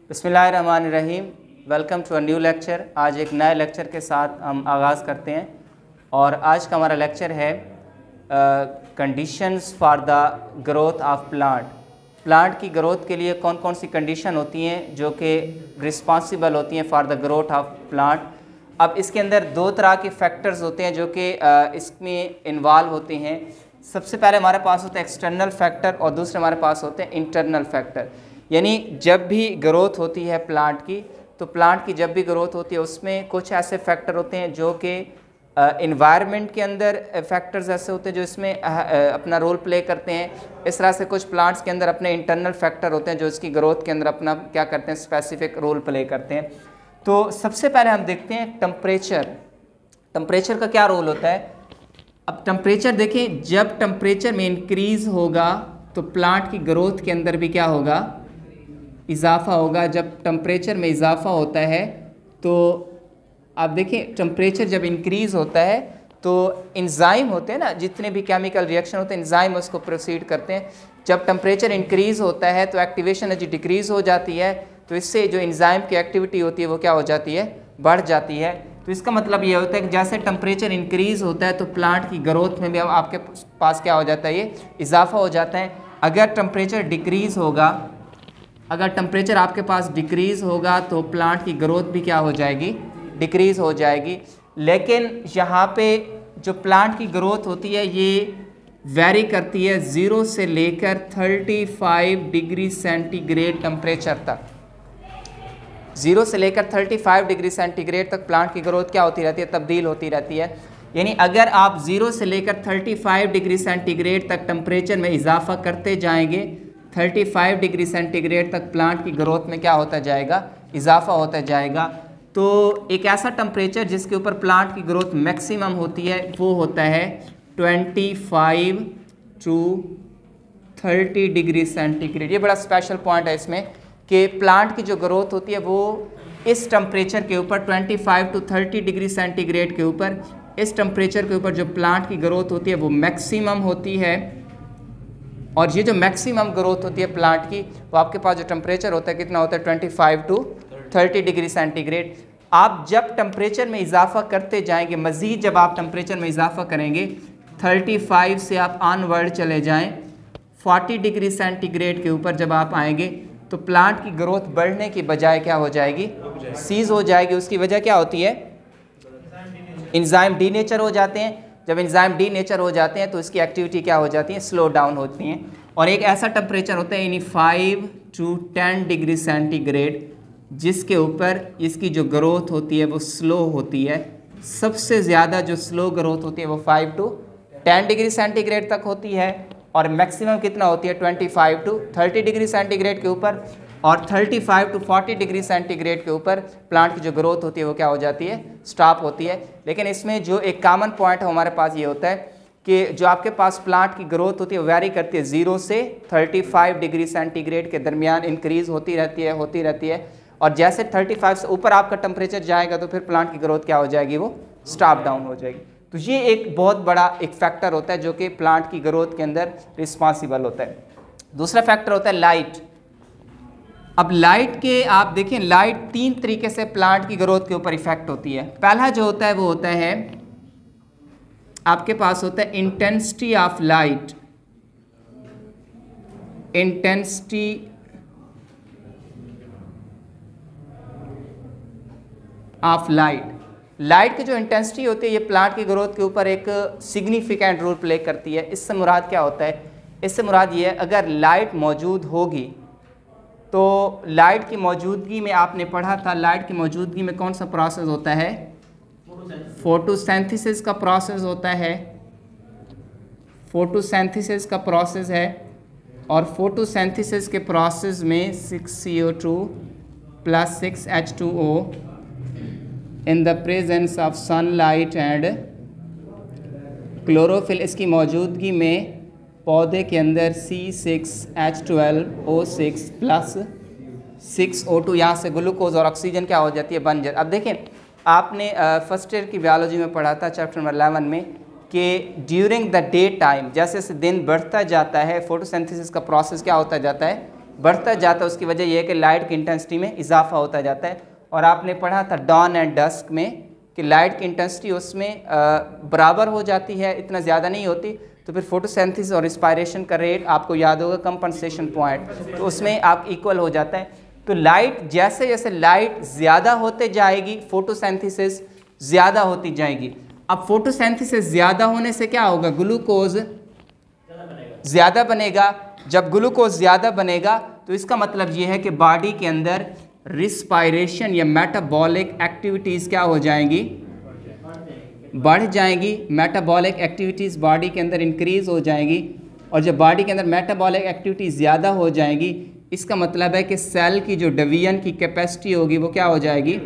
बिस्मिल्लाहिर्रहमानिर्रहीम। Welcome to a new lecture. आज एक नए लेक्चर के साथ हम आगाज़ करते हैं और आज का हमारा लेक्चर है conditions for the growth of plant. Plant की ग्रोथ के लिए कौन कौन सी कंडीशन होती हैं जो कि रिस्पॉन्सिबल होती हैं for the growth of plant. अब इसके अंदर दो तरह के फैक्टर्स होते हैं जो कि इसमें इन्वॉल्व होते हैं। सबसे पहले हमारे पास होता है एक्सटर्नल फैक्टर और दूसरे हमारे पास होते हैं इंटरनल फैक्टर। यानी जब भी ग्रोथ होती है प्लांट की, तो प्लांट की जब भी ग्रोथ होती है उसमें कुछ ऐसे फैक्टर होते हैं जो कि इन्वायरमेंट के अंदर फैक्टर्स ऐसे होते हैं जो इसमें अपना रोल प्ले करते हैं। इस तरह से कुछ प्लांट्स के अंदर अपने इंटरनल फैक्टर होते हैं जो इसकी ग्रोथ के अंदर अपना क्या करते हैं, स्पेसिफिक रोल प्ले करते हैं। तो सबसे पहले हम देखते हैं टेम्परेचर। टेम्परेचर का क्या रोल होता है। अब टेम्परेचर देखें, जब टेम्परेचर में इंक्रीज़ होगा तो प्लांट की ग्रोथ के अंदर भी क्या होगा, इजाफा होगा। जब टेम्परेचर में इजाफा होता है तो आप देखें टेम्परेचर जब इंक्रीज़ होता है तो एंजाइम होते हैं ना, जितने भी केमिकल रिएक्शन होते हैं एंजाइम उसको प्रोसीड करते हैं। जब टेम्परेचर इंक्रीज़ होता है तो एक्टिवेशन एनर्जी डिक्रीज़ हो जाती है, तो इससे जो एंजाइम की एक्टिविटी होती है वो क्या हो जाती है, बढ़ जाती है। तो इसका मतलब ये होता है कि जैसे टेम्परेचर इंक्रीज़ होता है तो प्लांट की ग्रोथ में भी अब आपके पास क्या हो जाता है, ये इजाफा हो जाता है। अगर टेम्परेचर डिक्रीज़ होगा, अगर टेम्परेचर आपके पास डिक्रीज़ होगा तो प्लांट की ग्रोथ भी क्या हो जाएगी, डिक्रीज़ हो जाएगी। लेकिन यहाँ पे जो प्लांट की ग्रोथ होती है ये वेरी करती है 0 से लेकर 35 डिग्री सेंटीग्रेड टेम्परेचर तक। 0 से लेकर 35 डिग्री सेंटीग्रेड तक प्लांट की ग्रोथ क्या होती रहती है, तब्दील होती रहती है। यानी अगर आप 0 से लेकर 35 डिग्री सेंटीग्रेड तक टेम्परेचर में इजाफा करते जाएंगे, 35 डिग्री सेंटीग्रेड तक प्लांट की ग्रोथ में क्या होता जाएगा, इजाफा होता जाएगा। तो एक ऐसा टेम्परेचर जिसके ऊपर प्लांट की ग्रोथ मैक्सिमम होती है वो होता है 25 टू 30 डिग्री सेंटीग्रेड। ये बड़ा स्पेशल पॉइंट है इसमें कि प्लांट की जो ग्रोथ होती है वो इस टेम्परेचर के ऊपर 25 टू 30 डिग्री सेंटीग्रेड के ऊपर, इस टेम्परेचर के ऊपर जो प्लांट की ग्रोथ होती है वो मैक्सिमम होती है। और ये जो मैक्सिमम ग्रोथ होती है प्लांट की, वो आपके पास जो टेम्परेचर होता है कितना होता है, 25 टू 30 डिग्री सेंटीग्रेड। आप जब टेम्परेचर में इजाफा करते जाएंगे, मज़ीद जब आप टेम्परेचर में इजाफा करेंगे 35 से आप ऑनवर्ड चले जाएं 40 डिग्री सेंटीग्रेड के ऊपर जब आप आएंगे तो प्लांट की ग्रोथ बढ़ने की बजाय क्या हो जाएगी, सीज हो जाएगी। उसकी वजह क्या होती है, एंजाइम डीनेचर हो जाते हैं। जब एंजाइम डीनेचर हो जाते हैं तो इसकी एक्टिविटी क्या हो जाती है, स्लो डाउन होती हैं। और एक ऐसा टेम्परेचर होता है यानी 5 टू 10 डिग्री सेंटीग्रेड जिसके ऊपर इसकी जो ग्रोथ होती है वो स्लो होती है। सबसे ज़्यादा जो स्लो ग्रोथ होती है वो 5 टू 10 डिग्री सेंटीग्रेड तक होती है और मैक्सिमम कितना होती है 25 टू 30 डिग्री सेंटीग्रेड के ऊपर। और 35 टू 40 डिग्री सेंटीग्रेड के ऊपर प्लांट की जो ग्रोथ होती है वो क्या हो जाती है, स्टॉप होती है। लेकिन इसमें जो एक कॉमन पॉइंट है हमारे पास ये होता है कि जो आपके पास प्लांट की ग्रोथ होती है वो वेरी करती है 0 से 35 डिग्री सेंटीग्रेड के दरमियान इंक्रीज़ होती रहती है। और जैसे 35 से ऊपर आपका टेम्परेचर जाएगा तो फिर प्लांट की ग्रोथ क्या हो जाएगी, वो स्टॉप डाउन हो जाएगी। तो ये एक बहुत बड़ा एक फैक्टर होता है जो कि प्लांट की ग्रोथ के अंदर रिस्पॉन्सिबल होता है। दूसरा फैक्टर होता है लाइट। अब लाइट के आप देखें, लाइट 3 तरीके से प्लांट की ग्रोथ के ऊपर इफेक्ट होती है। पहला जो होता है वो होता है आपके पास होता है intensity of light. Intensity of light, light की जो इंटेंसिटी होती है ये प्लांट की ग्रोथ के ऊपर एक सिग्निफिकेंट रोल प्ले करती है। इससे मुराद क्या होता है, इससे मुराद ये है अगर लाइट मौजूद होगी तो लाइट की मौजूदगी में आपने पढ़ा था, लाइट की मौजूदगी में कौन सा प्रोसेस होता है, फोटोसिंथेसिस का प्रोसेस होता है। फोटोसिंथेसिस का प्रोसेस है और फोटोसिंथेसिस के प्रोसेस में 6CO2 plus 6H2O in the presence of sunlight and chlorophyll, इसकी मौजूदगी में पौधे के अंदर C6H12O6 प्लस 6O2, यहाँ से ग्लूकोज और ऑक्सीजन क्या हो जाती है, बन जाती है। अब देखें आपने फर्स्ट ईयर की बायोलॉजी में पढ़ा था चैप्टर नंबर 11 में कि ड्यूरिंग द डे टाइम, जैसे जैसे दिन बढ़ता जाता है फोटोसिंथेसिस का प्रोसेस क्या होता जाता है, बढ़ता जाता है, उसकी वजह यह है कि लाइट की इंटेंसिटी में इजाफा होता जाता है। और आपने पढ़ा था डॉन एंड डस्क में कि लाइट की इंटेंसिटी उसमें बराबर हो जाती है, इतना ज़्यादा नहीं होती, तो फिर फोटोसिंथेसिस और इंस्पायरेशन का रेट आपको याद होगा कंपनसेशन पॉइंट, तो उसमें आप इक्वल हो जाता है। तो लाइट जैसे जैसे लाइट ज़्यादा होते जाएगी फोटोसिंथेसिस ज़्यादा होती जाएगी। अब फोटोसिंथेसिस ज़्यादा होने से क्या होगा, ग्लूकोज ज़्यादा बनेगा। जब ग्लूकोज ज़्यादा बनेगा तो इसका मतलब ये है कि बॉडी के अंदर रिस्पायरेशन या मेटाबॉलिक एक्टिविटीज़ क्या हो जाएंगी, बढ़ जाएंगी। मेटाबॉलिक एक्टिविटीज़ बॉडी के अंदर इंक्रीज़ हो जाएंगी, और जब बॉडी के अंदर मेटाबॉलिक एक्टिविटीज़ ज़्यादा हो जाएंगी, इसका मतलब है कि सेल की जो डिवीजन की कैपेसिटी होगी वो क्या हो जाएगी,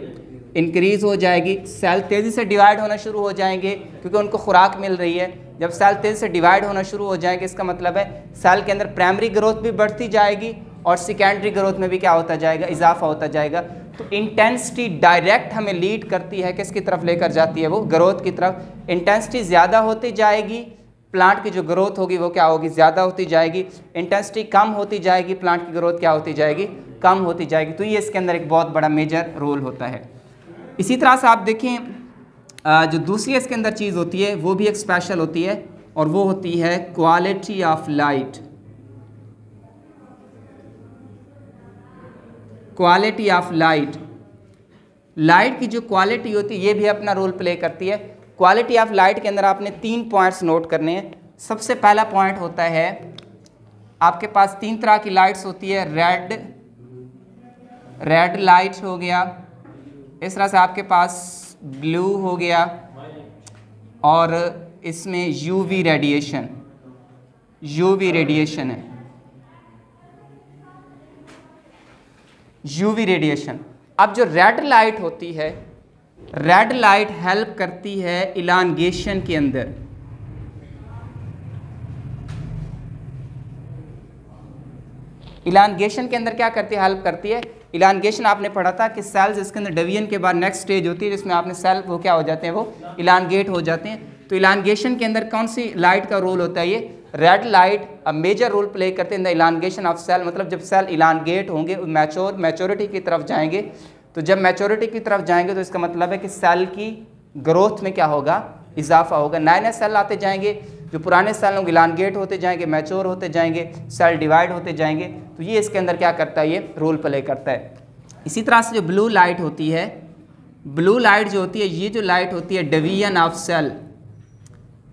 इंक्रीज़ हो जाएगी। सेल तेज़ी से डिवाइड होना शुरू हो जाएंगे क्योंकि उनको खुराक मिल रही है। जब सेल तेज़ी से डिवाइड होना शुरू हो जाएंगे, इसका मतलब है सेल के अंदर प्राइमरी ग्रोथ भी बढ़ती जाएगी और सेकेंडरी ग्रोथ में भी क्या होता जाएगा, इजाफा होता जाएगा। तो इंटेंसिटी डायरेक्ट हमें लीड करती है, किसकी तरफ लेकर जाती है, वो ग्रोथ की तरफ। इंटेंसिटी ज़्यादा होती जाएगी, प्लांट की जो ग्रोथ होगी वो क्या होगी, ज़्यादा होती जाएगी। इंटेंसिटी कम होती जाएगी, प्लांट की ग्रोथ क्या होती जाएगी, कम होती जाएगी। तो ये इसके अंदर एक बहुत बड़ा मेजर रोल होता है। इसी तरह से आप देखें जो दूसरी इसके अंदर चीज़ होती है वो भी एक स्पेशल होती है, और वो होती है quality of light. Quality of light, light की जो क्वालिटी होती है ये भी अपना रोल प्ले करती है। क्वालिटी ऑफ लाइट के अंदर आपने 3 पॉइंट्स नोट करने हैं। सबसे पहला पॉइंट होता है, आपके पास 3 तरह की लाइट्स होती है। रेड लाइट हो गया, इस तरह से आपके पास ब्लू हो गया, और इसमें यूवी रेडिएशन है, यूवी रेडिएशन। अब जो रेड लाइट होती है, रेड लाइट हेल्प करती है इलांगेशन के अंदर। इलांगेशन के अंदर क्या करती है, हेल्प करती है। इलांगेशन आपने पढ़ा था कि सेल्स इसके अंदर डिवीजन के बाद नेक्स्ट स्टेज होती है जिसमें आपने सेल वो क्या हो जाते हैं, वो इलांगेट हो जाते हैं। तो इलांगेशन के अंदर कौन सी लाइट का रोल होता है, ये red light a major role play करते हैं in the elongation of cell. मतलब जब सेल इलांगेट होंगे, मैच्योरिटी की तरफ जाएंगे, तो जब मैच्योरिटी की तरफ जाएंगे तो इसका मतलब है कि सेल की ग्रोथ में क्या होगा, इजाफा होगा। नए नए सेल आते जाएंगे, जो पुराने सेल लोग इलांगेट होते जाएंगे, मैच्योर होते जाएंगे, सेल डिवाइड होते जाएंगे। तो ये इसके अंदर क्या करता है, ये रोल प्ले करता है। इसी तरह से जो ब्लू लाइट होती है, ब्लू लाइट जो होती है, ये जो लाइट होती है डिवीजन ऑफ सेल,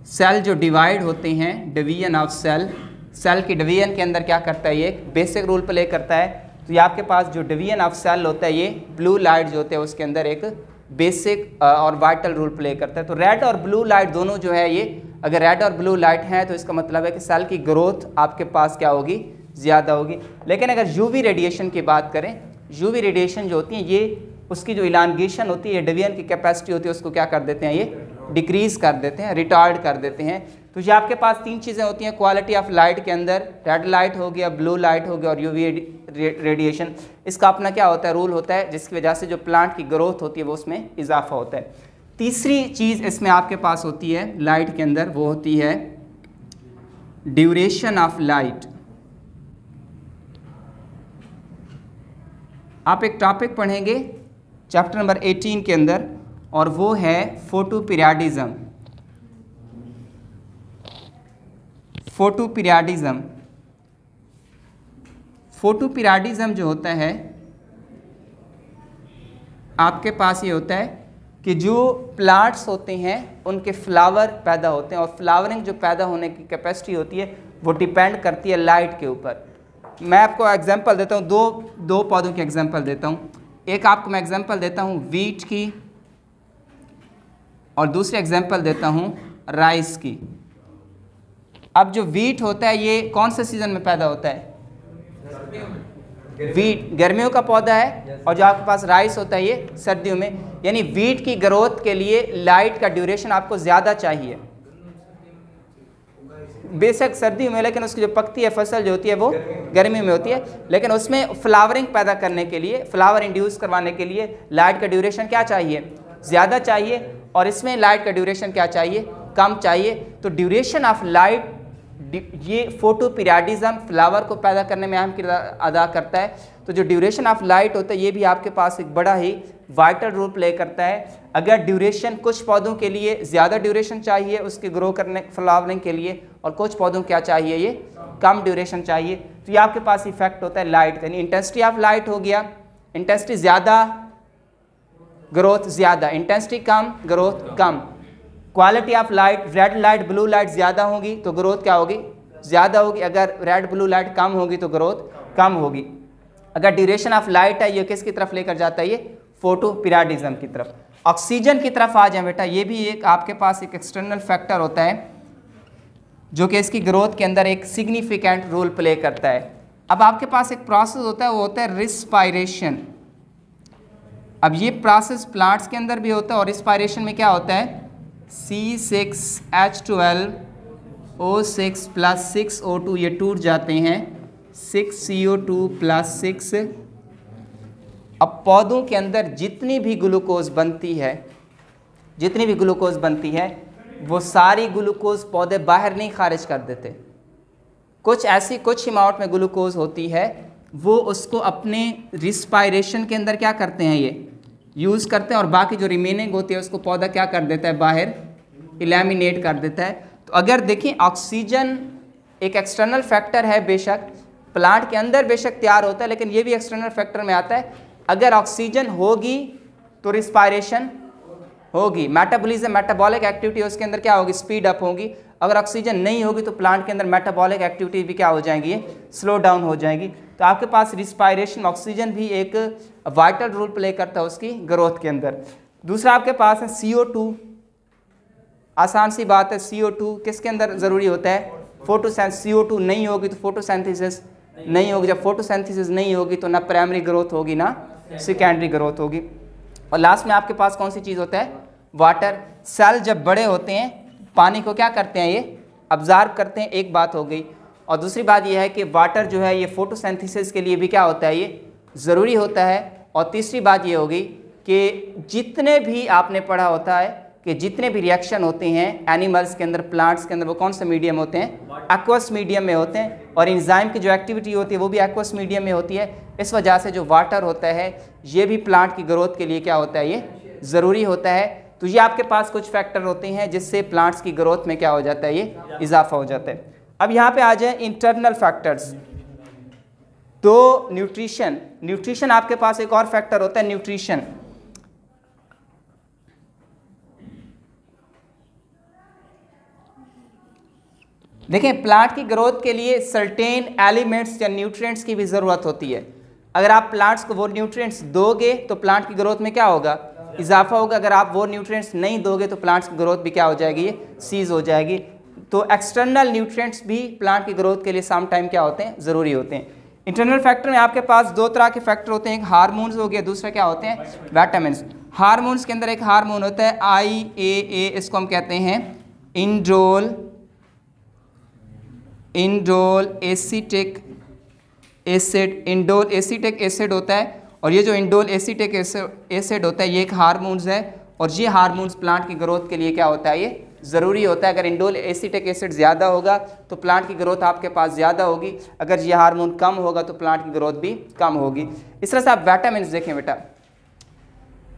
सेल जो डिवाइड होते हैं, डिवीजन ऑफ सेल, सेल की डिवीजन के अंदर क्या करता है, ये एक बेसिक रोल प्ले करता है। तो ये आपके पास जो डिवीजन ऑफ सेल होता है, ये ब्लू लाइट जो होते हैं उसके अंदर एक बेसिक और वाइटल रोल प्ले करता है। तो रेड और ब्लू लाइट दोनों जो है, ये अगर रेड और ब्लू लाइट हैं तो इसका मतलब है कि सेल की ग्रोथ आपके पास क्या होगी, ज़्यादा होगी। लेकिन अगर यूवी रेडिएशन की बात करें, यूवी रेडिएशन जो होती है, ये उसकी जो इलांगेशन होती है, डिवीजन की कैपेसिटी होती है, उसको क्या कर देते हैं, ये डिक्रीज़ कर देते हैं, रिटार्ड कर देते हैं। तो ये आपके पास 3 चीज़ें होती हैं क्वालिटी ऑफ लाइट के अंदर, रेड लाइट हो गया, ब्लू लाइट हो गया और यूवी रेडिएशन। इसका अपना क्या होता है, रूल होता है, जिसकी वजह से जो प्लांट की ग्रोथ होती है वो उसमें इजाफा होता है। तीसरी चीज़ इसमें आपके पास होती है लाइट के अंदर, वो होती है ड्यूरेशन ऑफ लाइट। आप एक टॉपिक पढ़ेंगे चैप्टर नंबर 18 के अंदर, और वो है फोटोपीरियडिज्म। फोटोपीरियडिज्म, फोटोपीरियडिज्म जो होता है आपके पास ये होता है कि जो प्लांट्स होते हैं उनके फ्लावर पैदा होते हैं, और फ्लावरिंग जो पैदा होने की कैपेसिटी होती है वो डिपेंड करती है लाइट के ऊपर। मैं आपको एग्जांपल देता हूँ, दो पौधों की एग्जांपल देता हूँ। एक आपको मैं एग्जांपल देता हूँ वीट की, और दूसरी एग्जांपल देता हूँ राइस की। अब जो वीट होता है ये कौन से सीज़न में पैदा होता है, वीट गर्मियों का पौधा है, और जो आपके पास राइस होता है ये सर्दियों में। यानी वीट की ग्रोथ के लिए लाइट का ड्यूरेशन आपको ज़्यादा चाहिए, बेशक सर्दी में, लेकिन उसकी जो पकती है फसल जो होती है वो गर्मी में होती है। लेकिन उसमें फ्लावरिंग पैदा करने के लिए, फ्लावर इंड्यूस करवाने के लिए लाइट का ड्यूरेशन क्या चाहिए, ज़्यादा चाहिए, और इसमें लाइट का ड्यूरेशन क्या चाहिए, कम चाहिए। तो ड्यूरेशन ऑफ लाइट ये फोटो पीरियडिज्म फ्लावर को पैदा करने में अहम किरदार अदा करता है। तो जो ड्यूरेशन ऑफ लाइट होता है ये भी आपके पास एक बड़ा ही वाइटल रोल प्ले करता है। अगर ड्यूरेशन कुछ पौधों के लिए ज़्यादा ड्यूरेशन चाहिए उसके ग्रो करने फ्लावरिंग के लिए, और कुछ पौधों क्या चाहिए, ये कम ड्यूरेशन चाहिए, तो ये आपके पास इफेक्ट होता है लाइट का। यानी इंटेंसिटी ऑफ लाइट हो गया, इंटेंसिटी ज़्यादा ग्रोथ ज़्यादा, intensity come growth come. Quality of light, red light blue light ज़्यादा होगी तो ग्रोथ क्या होगी, ज़्यादा होगी। अगर रेड ब्लू लाइट कम होगी तो ग्रोथ कम होगी। अगर ड्यूरेशन ऑफ लाइट है ये किसकी तरफ लेकर जाता है, ये फोटो पीरियडिज्म की तरफ। ऑक्सीजन की तरफ आ जाए बेटा, ये भी एक आपके पास एक एक्सटर्नल फैक्टर होता है जो कि इसकी ग्रोथ के अंदर एक सिग्निफिकेंट रोल प्ले करता है। अब आपके पास एक प्रोसेस होता है, वो होता है रिस्पायरेशन। अब ये प्रोसेस प्लांट्स के अंदर भी होता है, और रिस्पायरेशन में क्या होता है, C6H12O6 + 6O2 ये टूट जाते हैं, 6CO2 + 6। अब पौधों के अंदर जितनी भी ग्लूकोज बनती है वो सारी ग्लूकोज पौधे बाहर नहीं खारिज कर देते। कुछ अमाउंट में ग्लूकोज होती है, वो उसको अपने रिस्पायरेशन के अंदर क्या करते हैं, ये यूज़ करते हैं, और बाकी जो रिमेनिंग होती है उसको पौधा क्या कर देता है, बाहर एलिमिनेट कर देता है। तो अगर देखें ऑक्सीजन एक एक्सटर्नल फैक्टर है, बेशक प्लांट के अंदर बेशक तैयार होता है, लेकिन ये भी एक्सटर्नल फैक्टर में आता है। अगर ऑक्सीजन होगी तो रिस्पायरेशन होगी, मेटाबॉलिज्म मेटाबॉलिक एक्टिविटी उसके अंदर क्या होगी, स्पीड अप होगी। अगर ऑक्सीजन नहीं होगी तो प्लांट के अंदर मेटाबॉलिक एक्टिविटी भी क्या हो जाएंगी, स्लो डाउन हो जाएगी। तो आपके पास रिस्पायरेशन, ऑक्सीजन भी एक वाइटल रोल प्ले करता है उसकी ग्रोथ के अंदर। दूसरा आपके पास है CO2। आसान सी बात है, CO2 किसके अंदर ज़रूरी होता है, फोटोसिंथेसिस। CO2 नहीं होगी तो फोटोसिंथेसिस नहीं होगी, जब फोटोसिंथेसिस नहीं होगी तो ना प्राइमरी ग्रोथ होगी ना सेकेंडरी ग्रोथ होगी। और लास्ट में आपके पास कौन सी चीज़ होता है, वाटर। सेल जब बड़े होते हैं पानी को क्या करते हैं, ये अब्जॉर्ब करते हैं, एक बात हो गई। और दूसरी बात ये है कि वाटर जो है ये फोटोसिंथेसिस के लिए भी क्या होता है, ये ज़रूरी होता है। और तीसरी बात ये होगी कि जितने भी आपने पढ़ा होता है कि जितने भी रिएक्शन होते हैं एनिमल्स के अंदर, प्लांट्स के अंदर, वो कौन से मीडियम होते हैं, एक्वस मीडियम में होते हैं। और एंजाइम की जो एक्टिविटी होती है वो भी एक्वस मीडियम में होती है। इस वजह से जो वाटर होता है ये भी प्लांट की ग्रोथ के लिए क्या होता है, ये ज़रूरी होता है। तो ये आपके पास कुछ फैक्टर होते हैं जिससे प्लांट्स की ग्रोथ में क्या हो जाता है, ये इजाफा हो जाता है। अब यहाँ पे आ जाए इंटरनल फैक्टर्स। तो न्यूट्रिशन आपके पास एक और फैक्टर होता है, न्यूट्रिशन। देखें प्लांट की ग्रोथ के लिए सर्टेन एलिमेंट्स या न्यूट्रिएंट्स की भी ज़रूरत होती है। अगर आप प्लांट्स को वो न्यूट्रिएंट्स दोगे तो प्लांट की ग्रोथ में क्या होगा, इजाफा होगा। अगर आप वो न्यूट्रिएंट्स नहीं दोगे तो प्लांट्स की ग्रोथ भी क्या हो जाएगी, ये सीज हो जाएगी। तो एक्सटर्नल न्यूट्रिएंट्स भी प्लांट की ग्रोथ के लिए सम टाइम क्या होते हैं, ज़रूरी होते हैं। इंटरनल फैक्टर में आपके पास दो तरह के फैक्टर होते हैं, एक हार्मोन्स हो गया, दूसरा क्या होते हैं, विटामिन्स। हार्मोन्स के अंदर एक हार्मोन होता है IAA, इसको हम कहते हैं इंडोल एसिटिक एसिड होता है। और ये जो इंडोल एसिटिक एसिड होता है ये एक हार्मोन्स है, और ये हार्मोन्स प्लांट की ग्रोथ के लिए क्या होता है, ये ज़रूरी होता है। अगर इंडोल एसिटिक एसिड ज़्यादा होगा तो प्लांट की ग्रोथ आपके पास ज़्यादा होगी, अगर ये हार्मोन कम होगा तो प्लांट की ग्रोथ भी कम होगी। इस तरह से आप विटामिन्स देखें बेटा,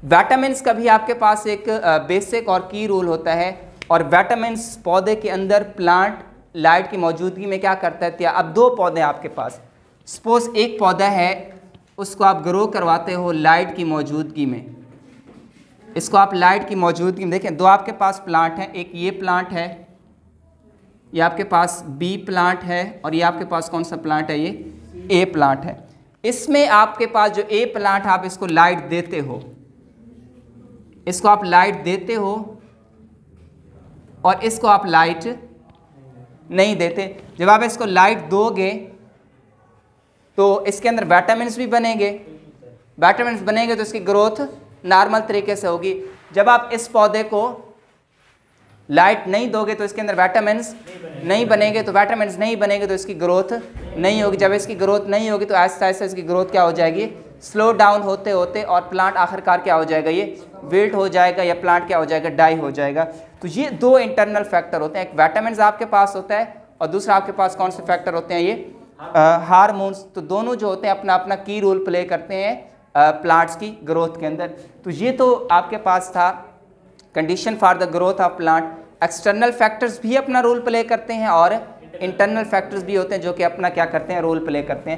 विटामिन्स का भी आपके पास एक बेसिक और की रोल होता है। और विटामिन्स पौधे के अंदर प्लांट लाइट की मौजूदगी में क्या करता है। अब दो पौधे आपके पास, सपोज एक पौधा है उसको आप ग्रो करवाते हो लाइट की मौजूदगी में, इसको आप लाइट की मौजूदगी में देखें, दो आपके पास प्लांट हैं, एक ये प्लांट है, ये आपके पास B प्लांट है, और ये आपके पास कौन सा प्लांट है, ये A प्लांट है। इसमें आपके पास जो A प्लांट आप इसको लाइट देते हो, इसको आप लाइट देते हो, और इसको आप लाइट नहीं देते। जब आप इसको लाइट दोगे तो इसके अंदर विटामिन्स भी बनेंगे, विटामिन्स बनेंगे तो इसकी ग्रोथ नॉर्मल तरीके से होगी। जब आप इस पौधे को लाइट नहीं दोगे तो इसके अंदर विटामिन्स नहीं बनेंगे, तो विटामिन्स नहीं बनेंगे तो इसकी ग्रोथ नहीं होगी। जब इसकी ग्रोथ नहीं होगी तो आहिस्ता आहिस्ता इसकी ग्रोथ क्या हो जाएगी, स्लो डाउन होते होते, और प्लांट आखिरकार क्या हो जाएगा, ये विल्ट हो जाएगा, या प्लांट क्या हो जाएगा, डाई हो जाएगा। तो ये दो इंटरनल फैक्टर होते हैं, एक विटामिन्स आपके पास होता है और दूसरा आपके पास कौन से फैक्टर होते हैं, ये हार्मोन्स। तो दोनों जो होते हैं अपना अपना की रोल प्ले करते हैं प्लांट्स की ग्रोथ के अंदर। तो ये तो आपके पास था condition for the growth of plant. External factors भी अपना रोल प्ले करते हैं और इंटरनल फैक्टर्स भी होते हैं जो कि अपना क्या करते हैं, रोल प्ले करते हैं।